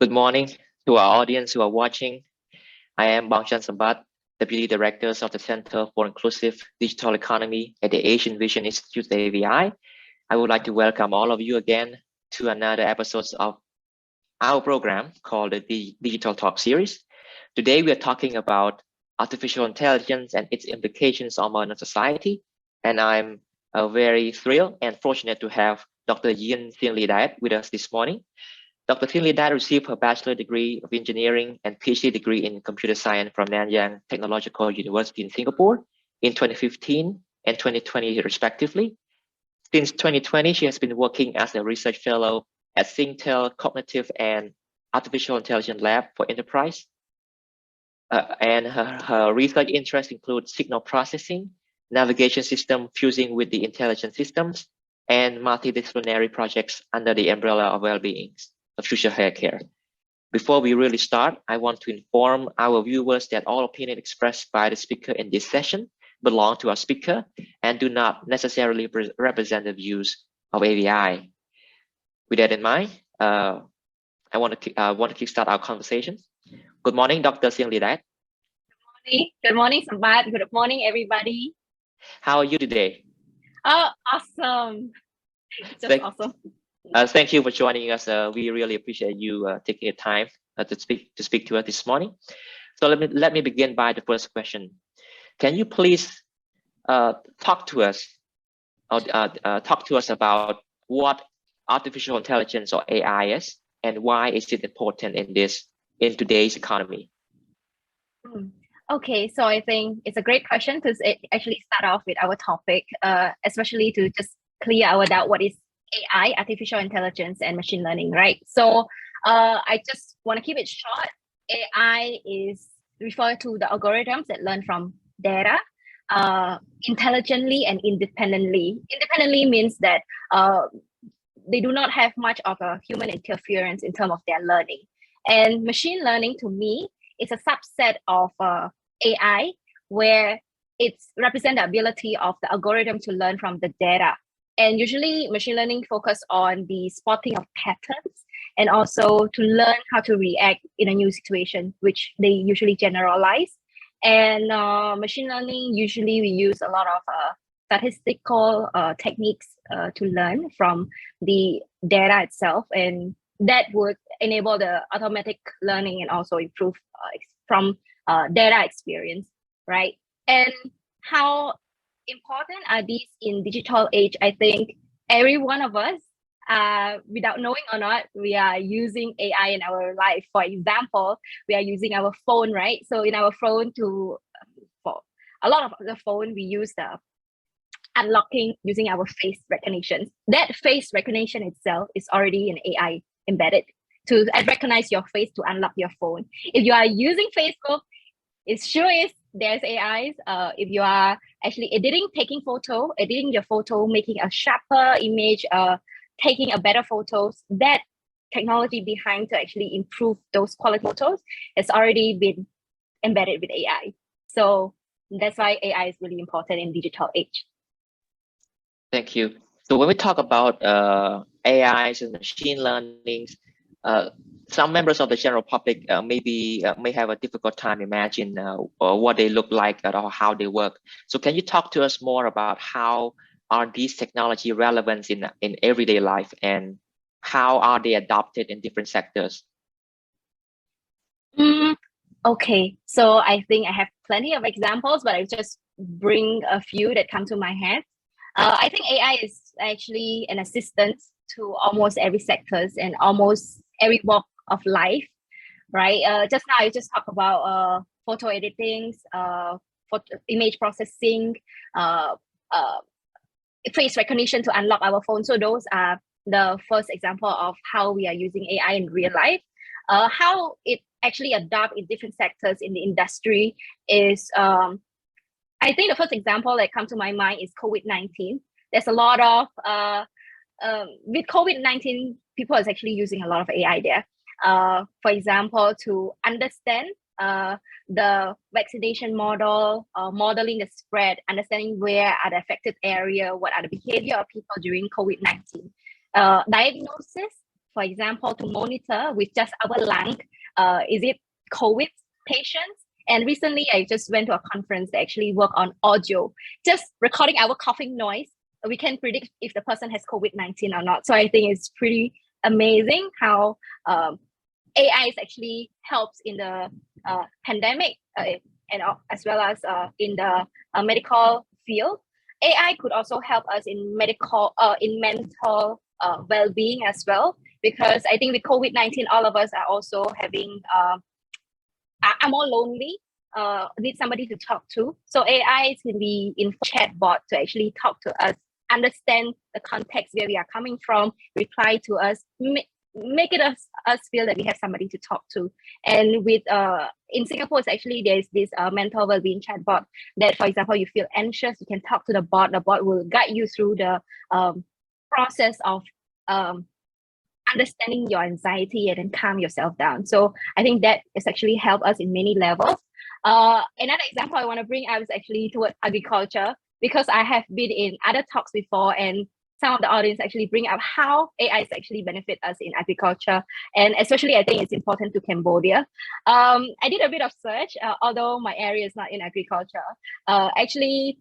Good morning to our audience who are watching. I am Bong Chansambath, Deputy Director of the Center for Inclusive Digital Economy at the Asian Vision Institute, AVI. I would like to welcome all of you again to another episode of our program called the Digital Talk Series. Today, we are talking about artificial intelligence and its implications on modern society. And I'm very thrilled and fortunate to have Dr. Yean Seanglidet with us this morning. Dr. Seanglidet received her bachelor degree of engineering and PhD degree in computer science from Nanyang Technological University in Singapore in 2015 and 2020 respectively. Since 2020, she has been working as a research fellow at Singtel Cognitive and Artificial Intelligence Lab for Enterprise. And her research interests include signal processing, navigation system fusing with the intelligent systems, and multidisciplinary projects under the umbrella of well-being of future healthcare. Before we really start, I want to inform our viewers that all opinions expressed by the speaker in this session belong to our speaker and do not necessarily represent the views of AVI. With that in mind, I want to kickstart our conversation. Good morning, Dr. Seanglidet. Good morning, Sambath. Good morning, everybody. How are you today? Oh, awesome. Awesome. Thank you for joining us. We really appreciate you taking the time to speak to us this morning. So let me begin by the first question. Can you please talk to us about what artificial intelligence or AI is and why is it important in today's economy? Okay, so I think it's a great question to actually start off with our topic, especially to just clear our doubt what is AI, artificial intelligence, and machine learning, right? So I just want to keep it short. AI is referred to the algorithms that learn from data intelligently and independently. Independently means that they do not have much of a human interference in terms of their learning. And machine learning, to me, is a subset of AI, where it's represent the ability of the algorithm to learn from the data. And usually machine learning focus on the spotting of patterns and also to learn how to react in a new situation, which they usually generalize. And machine learning, usually we use a lot of statistical techniques to learn from the data itself. And that would enable the automatic learning and also improve from data experience, right? And how important are these in digital age? I think every one of us, without knowing or not, we are using AI in our life. For example, we are using our phone, right? So in our phone, for a lot of the phone, we use the unlocking using our face recognition. That face recognition itself is already an AI embedded to recognize your face to unlock your phone. If you are using Facebook, it sure is there's AIs. If you are actually editing your photo, making a sharper image, taking a better photos, that technology behind to actually improve those quality photos has already been embedded with AI. So that's why AI is really important in digital age. Thank you. So when we talk about AIs and machine learning, some members of the general public may have a difficult time imagine what they look like or how they work. So can you talk to us more about how are these technology relevant in everyday life and how are they adopted in different sectors? Okay, so I think I have plenty of examples, but I just bring a few that come to my head. I think AI is actually an assistant to almost every sectors and almost every walk of life, right? Just now I just talked about photo editing, image processing, face recognition to unlock our phone. So those are the first example of how we are using AI in real life. How it actually adopt in different sectors in the industry is, I think the first example that comes to my mind is COVID-19. There's a lot of, with COVID-19, people is actually using a lot of AI there. For example, to understand the vaccination model, modeling the spread, understanding where are the affected area, what are the behavior of people during COVID-19. Diagnosis for example, to monitor with just our lung, is it COVID patients? And recently, I just went to a conference that actually work on audio, just recording our coughing noise. We can predict if the person has COVID-19 or not. So I think it's pretty amazing how AI is actually helps in the pandemic and as well as in the medical field. AI could also help us in mental well-being as well, because I think with COVID-19, all of us are also having are more lonely, need somebody to talk to. So AI can be in chatbot to actually talk to us, understand the context where we are coming from, reply to us, make it us feel that we have somebody to talk to. And with in Singapore, it's actually there's this mental well-being chatbot that, for example, you feel anxious, you can talk to the bot will guide you through the process of understanding your anxiety and then calm yourself down. So I think that has actually helped us in many levels. Another example I want to bring up is actually toward agriculture, because I have been in other talks before, and some of the audience actually bring up how AI is actually benefit us in agriculture. And especially, I think it's important to Cambodia. I did a bit of search, although my area is not in agriculture. Actually,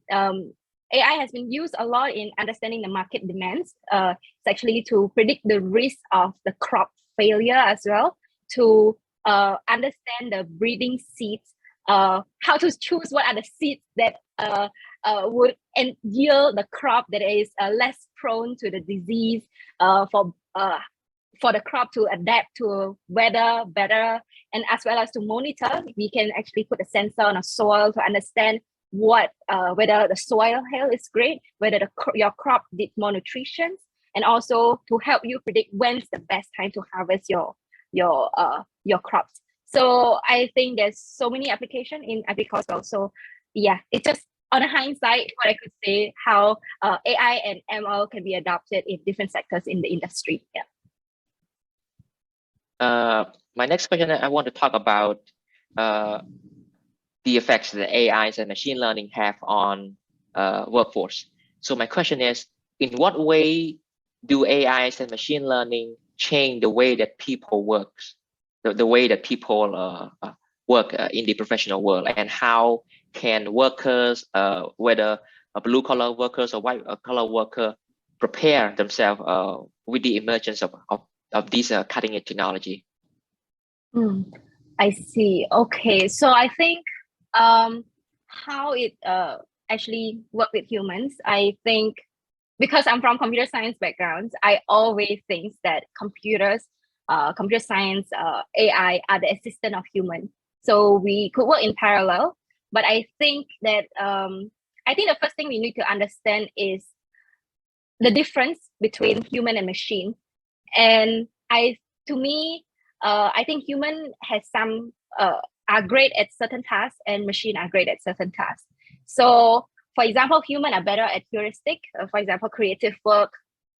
AI has been used a lot in understanding the market demands. It's actually to predict the risk of the crop failure as well, to understand the breeding seeds, how to choose what are the seeds that would yield the crop that is less prone to the disease, for the crop to adapt to weather better, and as well as to monitor. We can actually put a sensor on a soil to understand what whether the soil health is great, whether your crop needs more nutrition, and also to help you predict when's the best time to harvest your crops. So I think there's so many applications in agriculture. So yeah, it's just on a hindsight what I could say how AI and ML can be adopted in different sectors in the industry. Yeah. My next question, I want to talk about the effects that AIs and machine learning have on workforce. So my question is, in what way do AIs and machine learning change the way that people work, the way that people work in the professional world, and how can workers, whether blue collar workers or white collar worker, prepare themselves with the emergence of this cutting edge technology? I see. Okay, so I think how it actually work with humans, I think because I'm from computer science background, I always think that computer science, AI are the assistant of human. So we could work in parallel, but I think that I think the first thing we need to understand is the difference between human and machine. And to me, I think human has some are great at certain tasks and machine are great at certain tasks. So for example, human are better at heuristic, for example, creative work,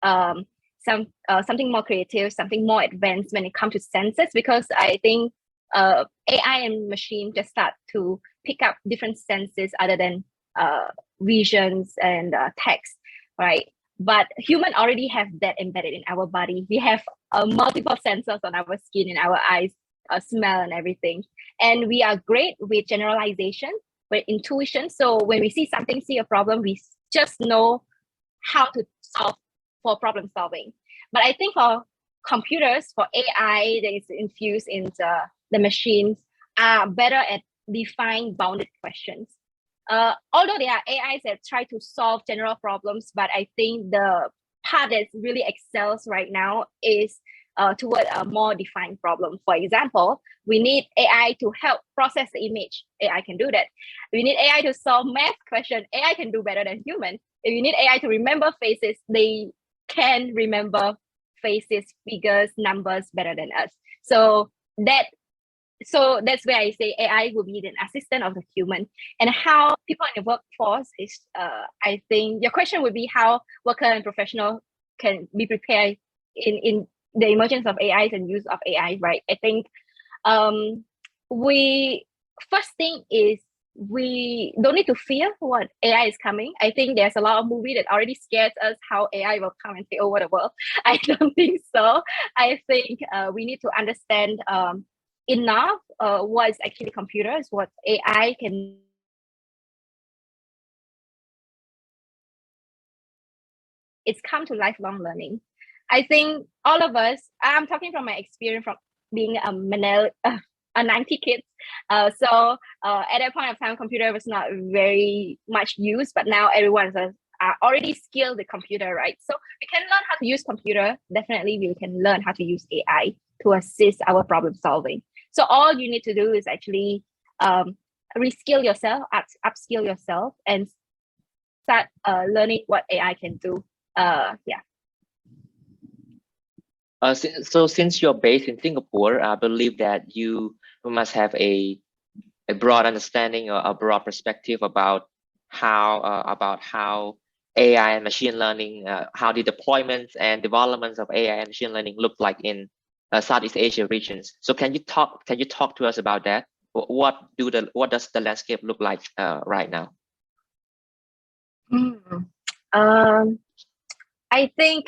something more creative, something more advanced when it comes to senses, because I think AI and machine just start to pick up different senses other than visions and text, right? But human already have that embedded in our body. We have multiple sensors on our skin, in our eyes, smell and everything. And we are great with generalization, with intuition. So when we see something, see a problem, we just know how to solve for problem solving. But I think for computers, for AI that is infused into the machines, are better at defining bounded questions. Although there are AIs that try to solve general problems, but I think the part that really excels right now is toward a more defined problem. For example, we need AI to help process the image. AI can do that. We need AI to solve math question. AI can do better than human. If you need AI to remember faces, they can remember faces, figures, numbers better than us. So that's where I say AI will be an assistant of the human. And how people in the workforce is, I think your question would be how worker and professional can be prepared in the emergence of AIs and use of AI, right? I think first thing is we don't need to fear what AI is coming. I think there's a lot of movie that already scares us how AI will come and take over the world. I don't think so. I think we need to understand enough what is actually computers, what AI can. It's come to lifelong learning. I think all of us, I'm talking from my experience from being a 90 kids. So at that point of time, computer was not very much used, but now everyone are already skilled with computer, right? So we can learn how to use computer. Definitely we can learn how to use AI to assist our problem solving. So all you need to do is actually reskill yourself, upskill yourself, and start learning what AI can do. Yeah. So since you're based in Singapore, I believe that you must have a broad understanding or a broad perspective about how AI and machine learning, how the deployments and developments of AI and machine learning look like in Southeast Asia regions. So can you talk to us about that? What does the landscape look like right now? I think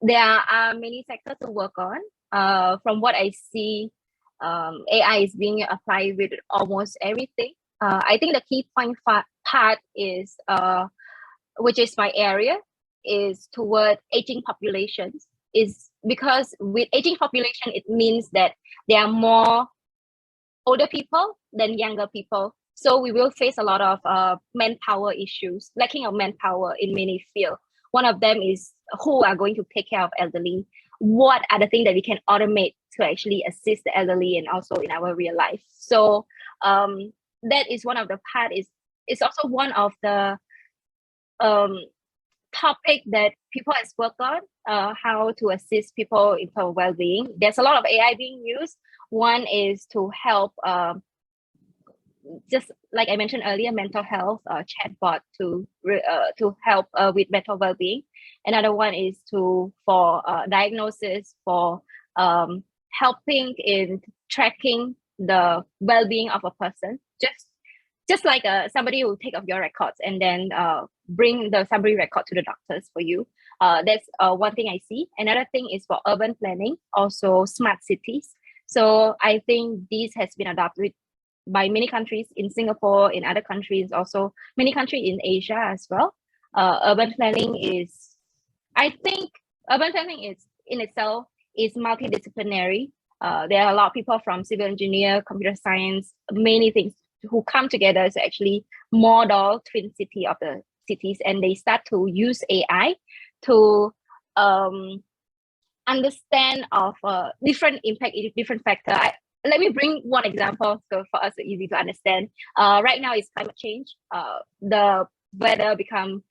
there are many sectors to work on. From what I see, AI is being applied with almost everything. I think the key point part is, which is my area, is toward aging populations. Is because with aging population, it means that there are more older people than younger people. So we will face a lot of manpower issues, lacking of manpower in many fields. One of them is who are going to take care of elderly. What are the things that we can automate to actually assist the elderly and also in our real life? So that is one of the part. It's also one of the topic that people has worked on, how to assist people in terms of well-being. There's a lot of AI being used. One is to help, just like I mentioned earlier, mental health chatbot to help with mental well-being. Another one is for diagnosis, for helping in tracking the well-being of a person. Just like somebody will take up your records and then bring the summary record to the doctors for you. That's one thing I see. Another thing is for urban planning, also smart cities. So I think this has been adopted by many countries in Singapore, in other countries, also many countries in Asia as well. Urban planning is, I think urban planning is in itself is multidisciplinary. There are a lot of people from civil engineer, computer science, many things who come together to actually model twin city of the cities, and they start to use AI to understand of different impact, different factor. Let me bring one example so for us it's easy to understand. Right now it's climate change. The weather become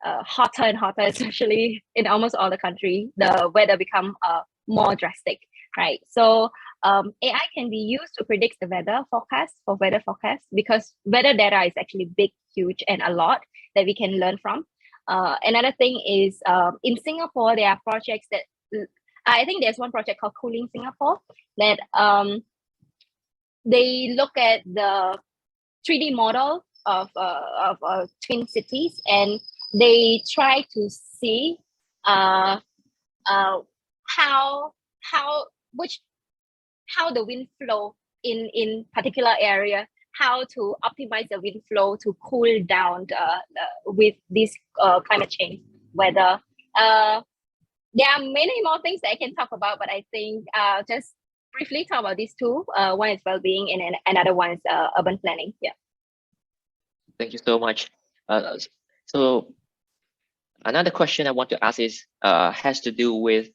hotter and hotter, especially in almost all the country. The weather become more drastic, right? So AI can be used to predict the weather forecast because weather data is actually big, huge, and a lot that we can learn from. Another thing is in Singapore, there are projects that I think there's one project called Cooling Singapore that they look at the 3D model of twin cities, and they try to see how the wind flow in particular area, how to optimize the wind flow to cool down with this climate change weather. There are many more things that I can talk about, but I think just briefly talk about these two. One is well-being and another one is urban planning. Yeah. Thank you so much. So another question I want to ask is has to do with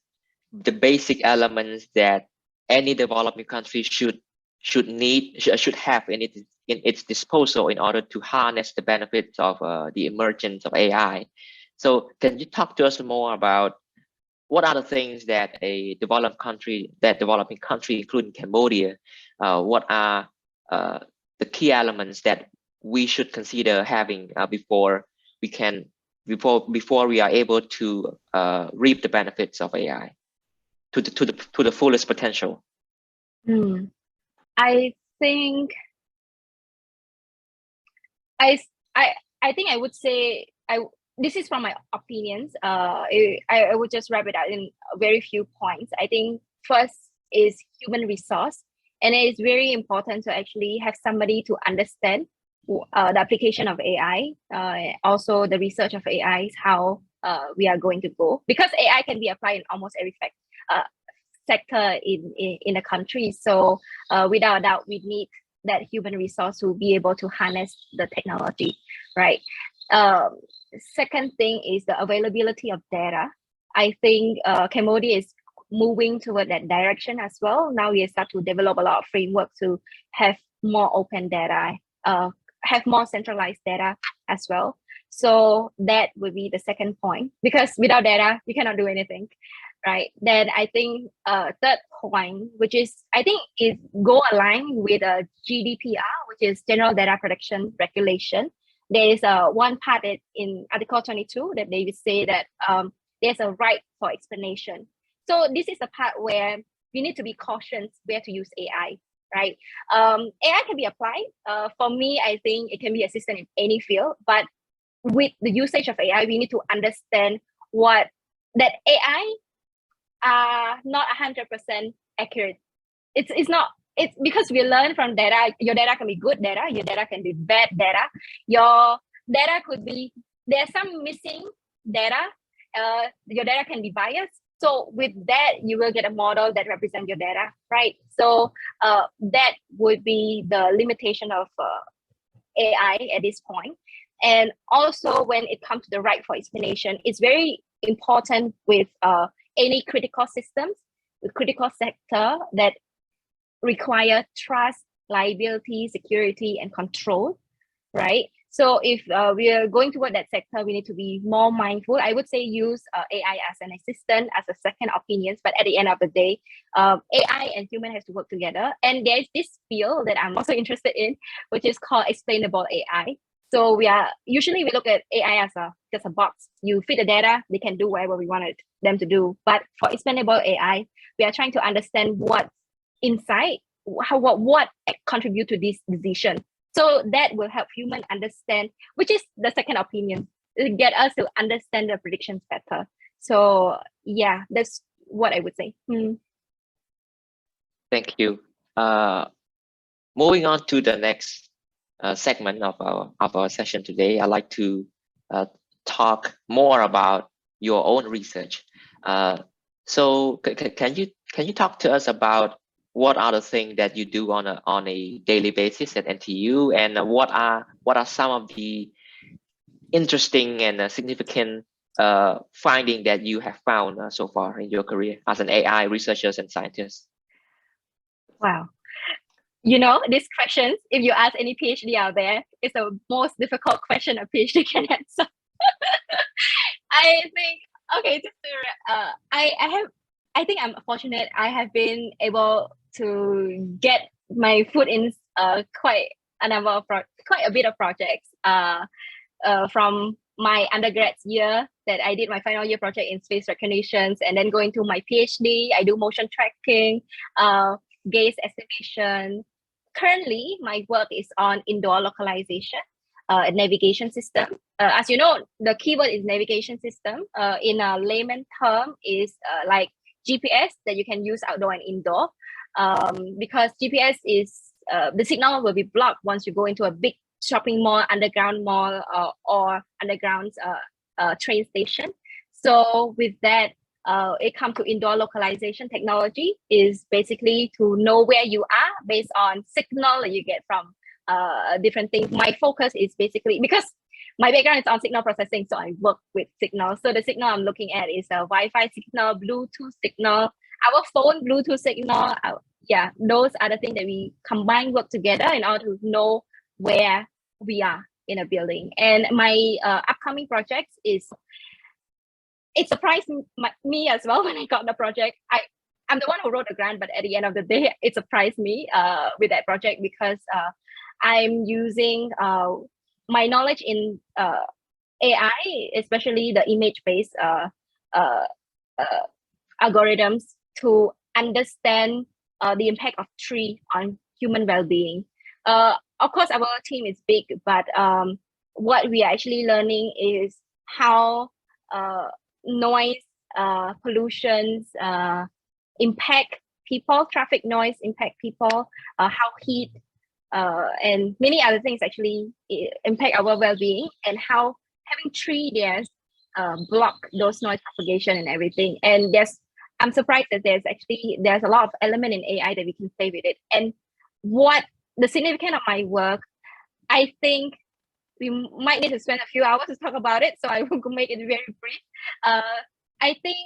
the basic elements that any developing country should have in its disposal in order to harness the benefits of the emergence of AI. So can you talk to us more about what are the things that a developing country, including Cambodia, what are the key elements that we should consider having before we are able to reap the benefits of AI to the fullest potential? I think I think I would say this is from my opinions. I would just wrap it out in very few points. I think first is human resource, and it is very important to actually have somebody to understand the application of AI, also the research of AI is how we are going to go, because AI can be applied in almost every sector in the country. So without a doubt, we need that human resource to be able to harness the technology, right? Second thing is the availability of data. I think Cambodia is moving toward that direction as well. Now we start to develop a lot of frameworks to have more open data, have more centralized data as well. So that would be the second point, because without data, we cannot do anything, right? Then I think third point, which is, I think is go align with a GDPR, which is General Data Protection Regulation. There is one part in Article 22 that they would say that there's a right for explanation. So this is the part where we need to be cautious where to use AI, right? AI can be applied. For me, I think it can be assistant in any field, but with the usage of AI, we need to understand what that AI are not 100% accurate. It's not. It's because we learn from data. Your data can be good data. Your data can be bad data. Your data could be, there's some missing data. Your data can be biased. So with that, you will get a model that represents your data, right? So that would be the limitation of AI at this point. And also when it comes to the right for explanation, it's very important with any critical systems, the critical sector that require trust, liability, security, and control, right? So if we are going toward that sector, we need to be more mindful. I would say use AI as an assistant, as a second opinions, but at the end of the day, AI and human has to work together. And there's this field that I'm also interested in, which is called explainable AI. So we look at AI as just a box. You feed the data, they can do whatever we wanted them to do. But for explainable AI, we are trying to understand what inside, what contribute to this decision. So that will help human understand, which is the second opinion, get us to understand the predictions better. So yeah, that's what I would say. Thank you. Moving on to the next segment of our session today, I'd like to talk more about your own research. So can you talk to us about what are the things that you do on a daily basis at NTU, and what are some of the interesting and significant findings that you have found so far in your career as an AI researcher and scientist? Wow. You know, these questions, if you ask any PhD out there, it's the most difficult question a PhD can answer. I think, okay, I think I'm fortunate. I have been able to get my foot in quite a bit of projects from my undergrad year, that I did my final year project in space recognitions, and then going to my PhD, I do motion tracking, gaze estimation. Currently, my work is on indoor localization, navigation system. As you know, the keyword is navigation system. In a layman term, is like GPS that you can use outdoor and indoor. Because GPS is, the signal will be blocked once you go into a big shopping mall, underground mall, or underground train station. So with that, it comes to indoor localization technology, is basically to know where you are based on signal that you get from different things. My focus is basically, because my background is on signal processing, so I work with signal. So the signal I'm looking at is a Wi-Fi signal, Bluetooth signal, our phone Bluetooth signal. Yeah, those are the things that we combine, work together in order to know where we are in a building. And my upcoming projects is, it surprised me as well when I got the project. I'm the one who wrote the grant, but at the end of the day, it surprised me with that project, because I'm using my knowledge in AI, especially the image-based algorithms, to understand the impact of tree on human well-being. of course, our team is big, but what we are actually learning is how noise, pollutions impact people, traffic noise impact people, how heat and many other things actually impact our well-being, and how having tree there block those noise propagation and everything. And I'm surprised that there's a lot of element in AI that we can play with it. And what the significance of my work, I think we might need to spend a few hours to talk about it, so I will make it very brief. I think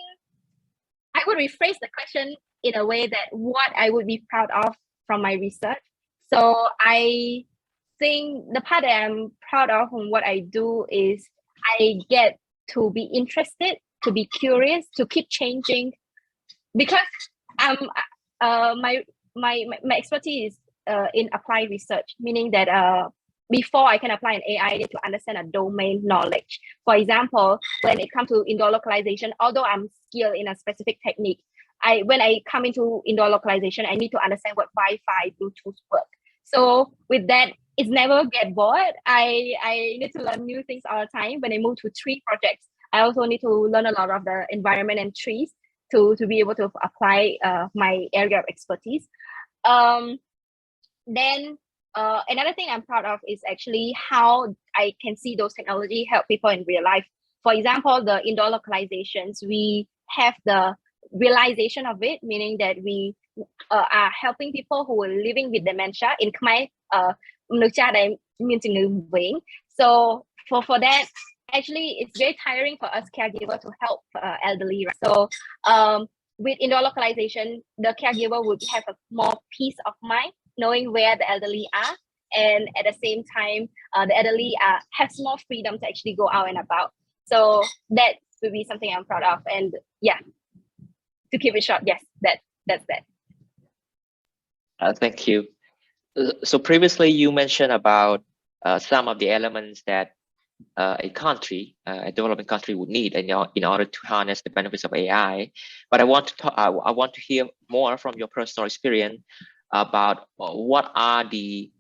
I would rephrase the question in a way that what I would be proud of from my research. So I think the part that I'm proud of from what I do is I get to be interested, to be curious, to keep changing, because my expertise is in applied research, meaning that before I can apply an AI, I need to understand a domain knowledge. For example, when it comes to indoor localization, although I'm skilled in a specific technique, when I come into indoor localization, I need to understand what Wi-Fi, Bluetooth work. So with that, it's never get bored. I need to learn new things all the time. When I move to tree projects, I also need to learn a lot of the environment and trees to be able to apply my area of expertise. Then another thing I'm proud of is actually how I can see those technology help people in real life. For example, the indoor localizations, we have the realization of it, meaning that we are helping people who are living with dementia. In Khmer, so for that, actually, it's very tiring for us caregivers to help elderly. Right? So with indoor localization, the caregiver would have a more peace of mind, knowing where the elderly are, and at the same time, the elderly has more freedom to actually go out and about. So that would be something I'm proud of. And yeah, to keep it short, yes, that's that. Thank you. So previously you mentioned about some of the elements that a country, a developing country would need in order to harness the benefits of AI. But I want to hear more from your personal experience about what are the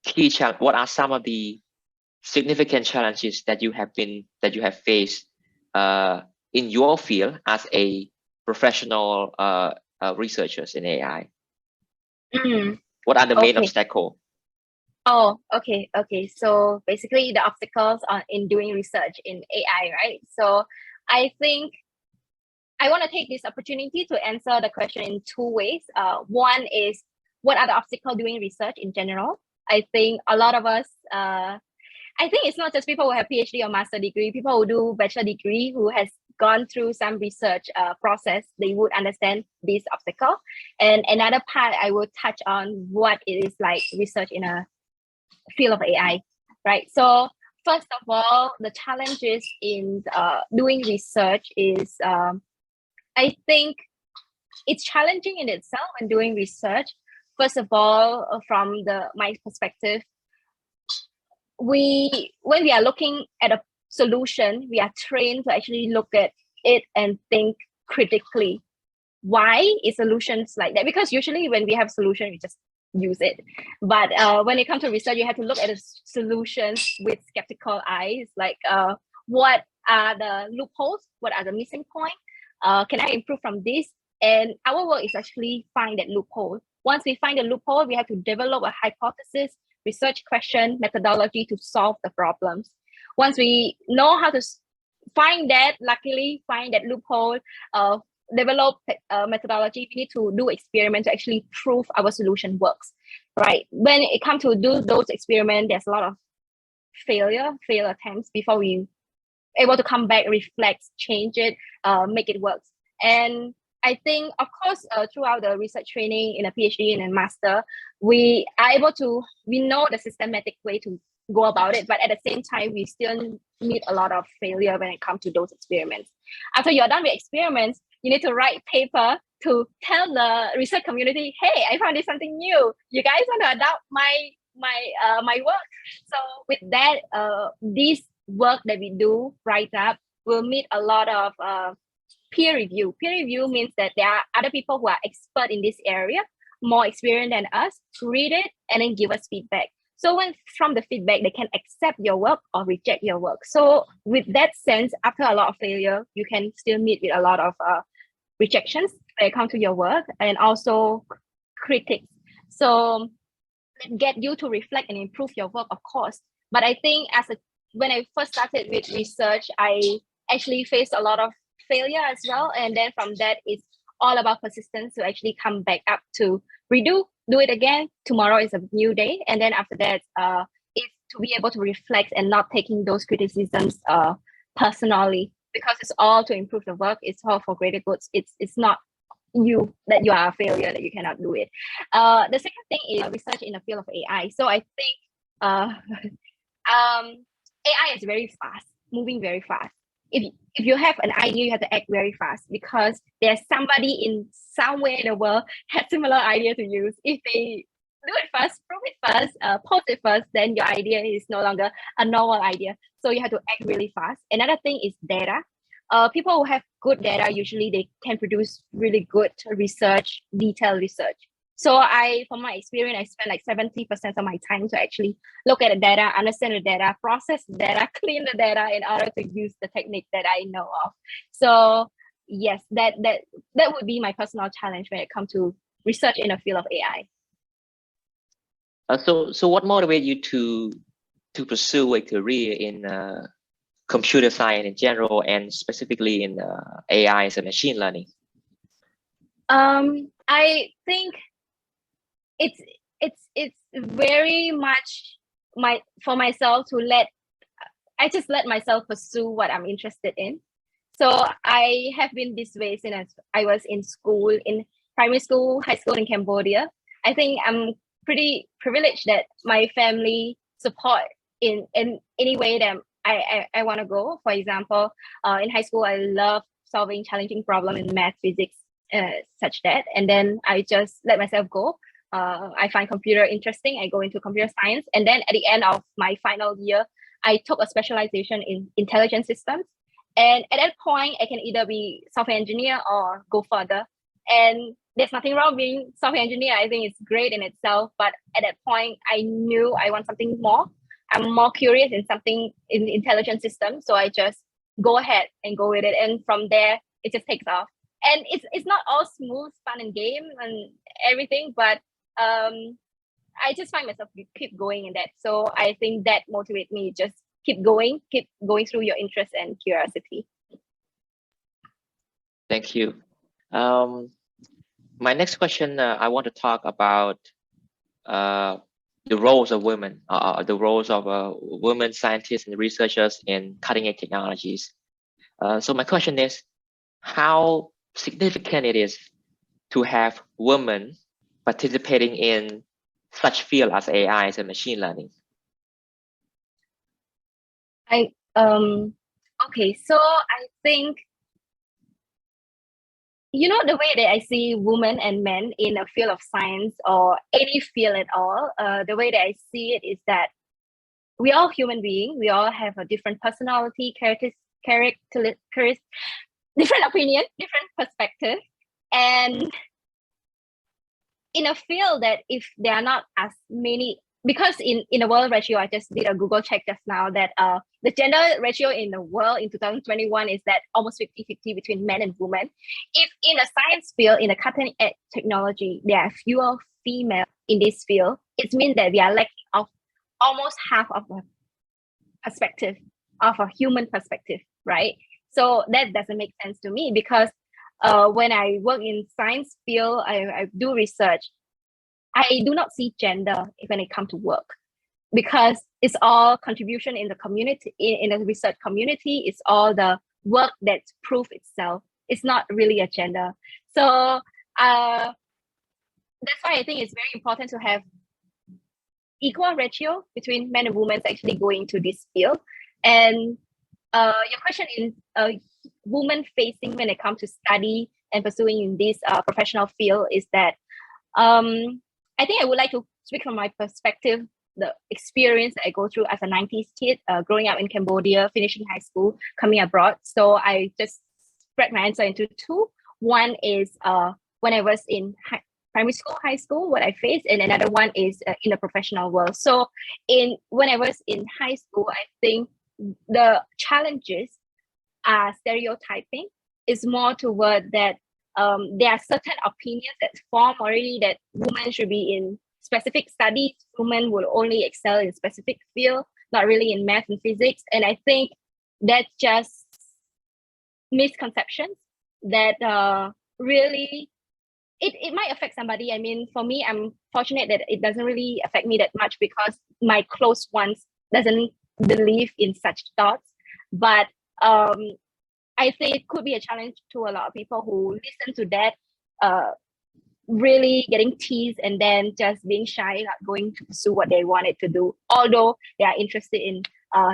key what are some of the significant challenges that you have faced in your field as a professional researchers in AI. What are the main obstacles? Oh, okay. So basically the obstacles are in doing research in AI, right? So I think I want to take this opportunity to answer the question in two ways. One is, what are the obstacles doing research in general? I think a lot of us, I think it's not just people who have PhD or master degree, people who do bachelor degree who has gone through some research process, they would understand this obstacle. And another part, I will touch on what it is like research in a field of AI, right? So first of all, the challenges in doing research is, I think it's challenging in itself when doing research. First of all, from my perspective, when we are looking at a solution, we are trained to actually look at it and think critically. Why is solutions like that? Because usually when we have solution, we just use it. But when it comes to research, you have to look at the solutions with skeptical eyes. Like, what are the loopholes? What are the missing points? Can I improve from this? And our work is actually find that loophole. Once we find a loophole, we have to develop a hypothesis, research question, methodology to solve the problems. Once we know how to luckily find that loophole, develop methodology, we need to do experiments to actually prove our solution works, right? When it comes to do those experiments, there's a lot of fail attempts before we able to come back, reflect, change it, make it work. And I think, of course, throughout the research training in a PhD and a master, we know the systematic way to go about it, but at the same time, we still meet a lot of failure when it comes to those experiments. After you're done with experiments, you need to write paper to tell the research community, hey, I found this something new. You guys want to adopt my work? So with that, this work that we do, write up, will meet a lot of peer review. Peer review means that there are other people who are expert in this area, more experienced than us, read it and then give us feedback. So when from the feedback, they can accept your work or reject your work. So with that sense, after a lot of failure, you can still meet with a lot of rejections when it comes to your work, and also critics. So get you to reflect and improve your work, of course. But I think when I first started with research, I actually faced a lot of failure as well. And then from that, it's all about persistence to actually come back up to do it again. Tomorrow is a new day. And then after that, is to be able to reflect and not taking those criticisms personally, because it's all to improve the work. It's all for greater goods. It's not you that you are a failure, that you cannot do it. The second thing is research in the field of AI. So I think AI is very fast, moving very fast. If you have an idea, you have to act very fast, because there's somebody in somewhere in the world has similar idea to use. If they do it first, prove it first, post it first, then your idea is no longer a normal idea. So you have to act really fast. Another thing is data. People who have good data, usually they can produce really good research, detailed research. So from my experience, I spend like 70% of my time to actually look at the data, understand the data, process the data, clean the data in order to use the technique that I know of. So yes, that would be my personal challenge when it comes to research in the field of AI. So what motivated you to pursue a career in computer science in general, and specifically in AI and machine learning? I think it's very much for myself to let myself pursue what I'm interested in. So I have been this way since I was in school, in primary school, high school in Cambodia. I think I'm pretty privileged that my family support in any way that I want to go. For example, in high school, I love solving challenging problems in math, physics, such that. And then I just let myself go. I find computer interesting. I go into computer science. And then at the end of my final year, I took a specialization in intelligence systems. And at that point, I can either be software engineer or go further. And there's nothing wrong being software engineer. I think it's great in itself. But at that point, I knew I want something more. I'm more curious in something in intelligence systems. So I just go ahead and go with it. And from there, it just takes off. And it's not all smooth, fun and game and everything, but I just find myself keep going in that. So I think that motivates me, just keep going through your interest and curiosity. Thank you. My next question, I want to talk about the roles of women, the roles of women scientists and researchers in cutting-edge technologies. So my question is, how significant it is to have women participating in such field as AI and machine learning? Okay, so I think, the way that I see women and men in a field of science or any field at all, the way that I see it is that we are human beings. We all have a different personality, characteristics, different opinion, different perspective. And in a field that if there are not as many, because in the world ratio, I just did a Google check just now that the gender ratio in the world in 2021 is that almost 50-50 between men and women. If in the science field, in the cutting edge technology, there are fewer female in this field, it means that we are lacking of almost half of a perspective, of a human perspective, right? So that doesn't make sense to me, because when I work in science field, I do research, I do not see gender when it comes to work, because it's all contribution in the community, in the research community. It's all the work that proves itself. It's not really a gender. So that's why I think it's very important to have equal ratio between men and women actually going to this field. And your question is woman facing when it comes to study and pursuing in this professional field is that I think I would like to speak from my perspective, the experience that I go through as a 90s kid, growing up in Cambodia, finishing high school, coming abroad. So I just spread my answer into two. One is when I was in primary school, high school, what I faced, and another one is in the professional world. So when I was in high school, I think the challenges are stereotyping. It's more toward that there are certain opinions that form already that women should be in specific studies, women will only excel in specific field, not really in math and physics. And I think that's just misconceptions that really, it might affect somebody. I mean, for me, I'm fortunate that it doesn't really affect me that much because my close ones doesn't believe in such thoughts. But I think it could be a challenge to a lot of people who listen to that, really getting teased and then just being shy, not going to pursue what they wanted to do, although they are interested in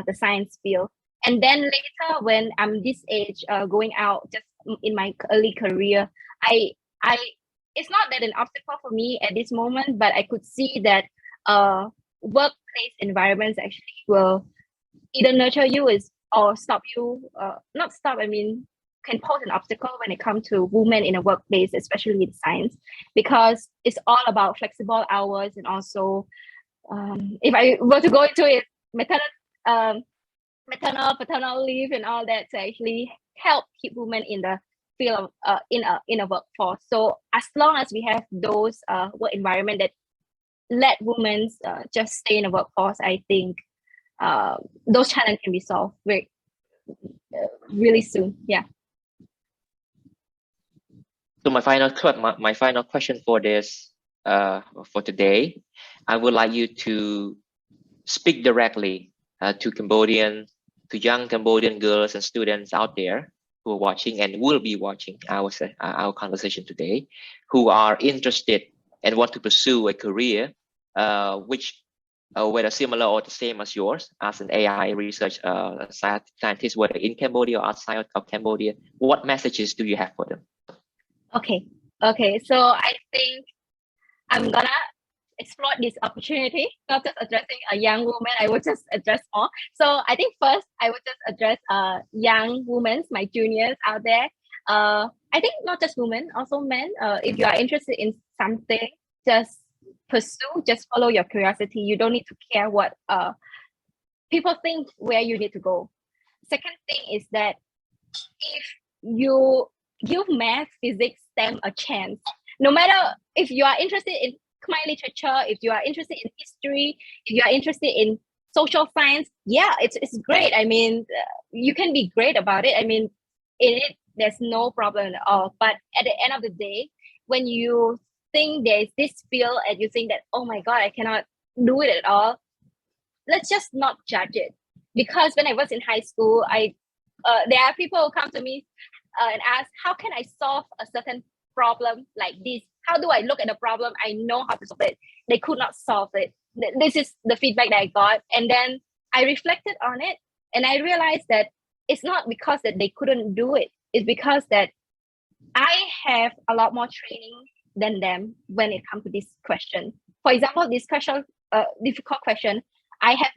the science field. And then later, when I'm this age, going out just in my early career, I it's not that an obstacle for me at this moment, but I could see that workplace environments actually will either nurture you or stop you, not stop, I mean, can pose an obstacle when it comes to women in a workplace, especially in science, because it's all about flexible hours and also, if I were to go into it, maternal, paternal leave and all that to actually help keep women in the field of in a workforce. So as long as we have those work environment that let women just stay in the workforce, I think those challenges can be solved really soon. Yeah. So my final question for this for today, I would like you to speak directly to young Cambodian girls and students out there who are watching and will be watching our conversation today, who are interested and want to pursue a career which whether similar or the same as yours as an AI research scientist, whether in Cambodia or outside of Cambodia. What messages do you have for them? Okay, so I think I'm gonna explore this opportunity, not just addressing a young woman, I would just address all. So I think first I would just address young women, my juniors out there. I think not just women, also men. If you are interested in something, just pursue, just follow your curiosity. You don't need to care what people think where you need to go. Second thing is that if you give math, physics, STEM a chance, no matter if you are interested in Khmer literature, if you are interested in history, if you are interested in social science, yeah, it's great. I mean, you can be great about it. I mean, in it, there's no problem at all. But at the end of the day, when you think there's this field and you think that, oh my God, I cannot do it at all, let's just not judge it. Because when I was in high school, there are people who come to me and ask, how can I solve a certain problem like this? How do I look at the problem? I know how to solve it. They could not solve it. This is the feedback that I got. And then I reflected on it and I realized that it's not because that they couldn't do it. It's because that I have a lot more training than them when it comes to this question. For example, this question, difficult question, I have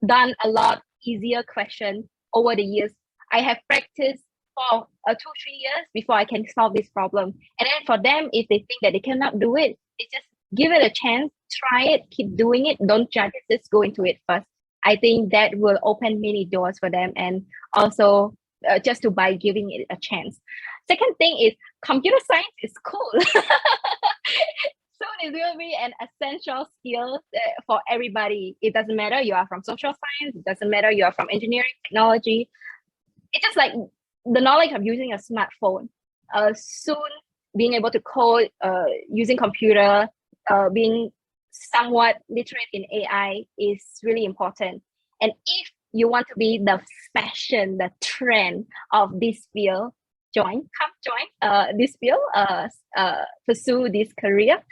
done a lot easier question over the years. I have practiced for 2-3 years before I can solve this problem. And then for them, if they think that they cannot do it, it's just give it a chance, try it, keep doing it, don't judge it, just go into it first. I think that will open many doors for them, and also just by giving it a chance. Second thing is computer science is cool. Soon it will be an essential skill for everybody. It doesn't matter you are from social science, it doesn't matter you are from engineering, technology. It's just like the knowledge of using a smartphone. Soon being able to code, using computer, being somewhat literate in AI is really important. And if you want to be the fashion, the trend of this field, come join this field, pursue this career.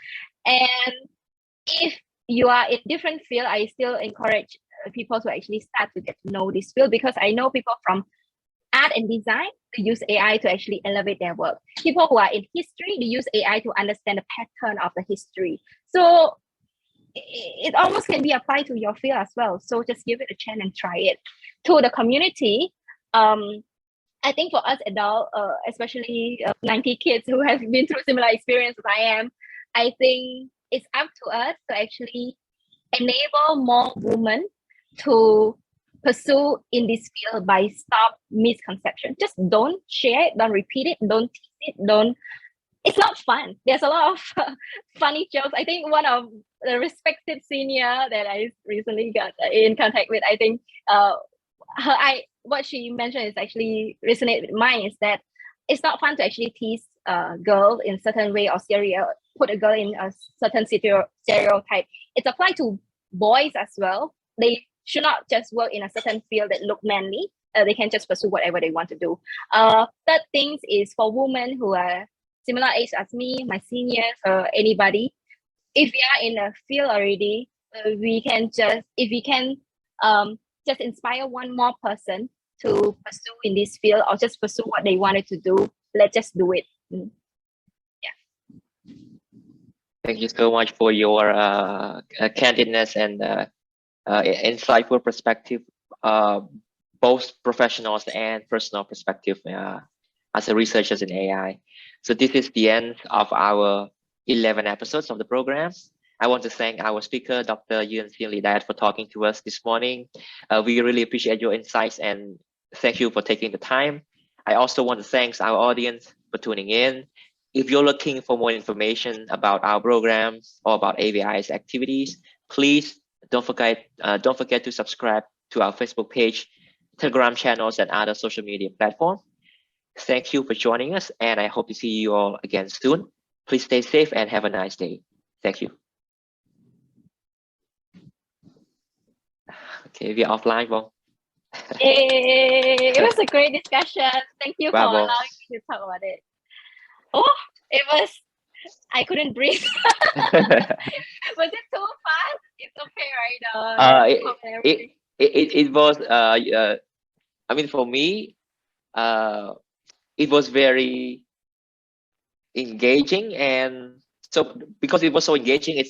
And if you are in different field, I still encourage people to actually start to get to know this field, because I know people from art and design to use AI to actually elevate their work. People who are in history, they use AI to understand the pattern of the history. So it almost can be applied to your field as well. So just give it a chance and try it. To the community, I think for us adults, especially 90 kids who have been through similar experience as I am, I think it's up to us to actually enable more women to pursue in this field by stop misconception. Just don't share it, don't repeat it, don't tease it, don't. It's not fun. There's a lot of funny jokes. I think one of the respected senior that I recently got in contact with, I think what she mentioned is actually resonated with mine, is that it's not fun to actually tease a girl in a certain way or put a girl in a certain stereotype. It's applied to boys as well. They should not just work in a certain field that look manly. They can just pursue whatever they want to do. Third things is for women who are similar age as me, my seniors, or anybody. If we are in a field already, we can just inspire one more person to pursue in this field or just pursue what they wanted to do. Let's just do it. Yeah. Thank you so much for your candidness and insightful perspective, both professionals and personal perspective as a researchers in AI. So this is the end of our 11 episodes of the program. I want to thank our speaker, Dr. Yean Seanglidet, for talking to us this morning. We really appreciate your insights and thank you for taking the time. I also want to thank our audience for tuning in. If you're looking for more information about our programs or about AVI's activities, please don't forget to subscribe to our Facebook page, Telegram channels, and other social media platforms. Thank you for joining us, and I hope to see you all again soon. Please stay safe and have a nice day. Thank you. Okay, we are offline, Bong. Yay! It was a great discussion. Thank you for Bravo. allowing me to talk about it. Oh, I couldn't breathe. Was it too fast? It's okay, right? It was, I mean, for me, it was very engaging, and so because it was so engaging, it's